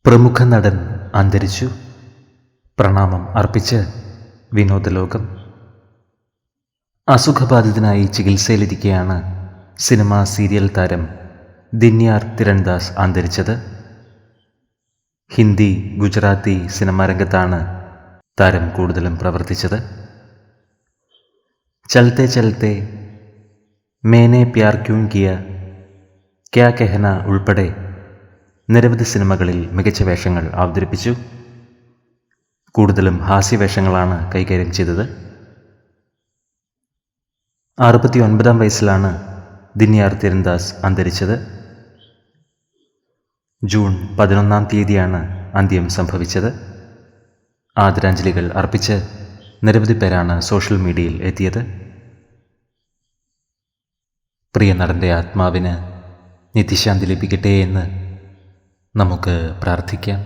പ്രമുഖ നടൻ അന്തരിച്ചു. പ്രണാമം അർപ്പിച്ച് വിനോദലോകം. അസുഖബാധിതനായി ചികിത്സയിലിരിക്കെയാണ് സിനിമാ സീരിയൽ താരം ദിന്യാർ തിരൺദാസ് അന്തരിച്ചത്. ഹിന്ദി, ഗുജറാത്തി സിനിമാ രംഗത്താണ് താരം കൂടുതലും പ്രവർത്തിച്ചത്. ചൽത്തെ ചൽത്തെ, മേനെ പ്യാർ ക്യൂൻ കിയ, ക്യാ കെഹന ഉൾപ്പെടെ നിരവധി സിനിമകളിൽ മികച്ച വേഷങ്ങൾ അവതരിപ്പിച്ചു. കൂടുതലും ഹാസ്യവേഷങ്ങളാണ് കൈകാര്യം ചെയ്തത്. 69 വയസ്സിലാണ് ദിന്യാർ തിരൺദാസ് അന്തരിച്ചത്. ജൂൺ 11 അന്ത്യം സംഭവിച്ചത്. ആദരാഞ്ജലികൾ അർപ്പിച്ച് നിരവധി പേരാണ് സോഷ്യൽ മീഡിയയിൽ എത്തിയത്. പ്രിയ നടൻ്റെ ആത്മാവിന് നിത്യശാന്തി ലഭിക്കട്ടെ എന്ന് നമുക്ക് പ്രാർത്ഥിക്കാം.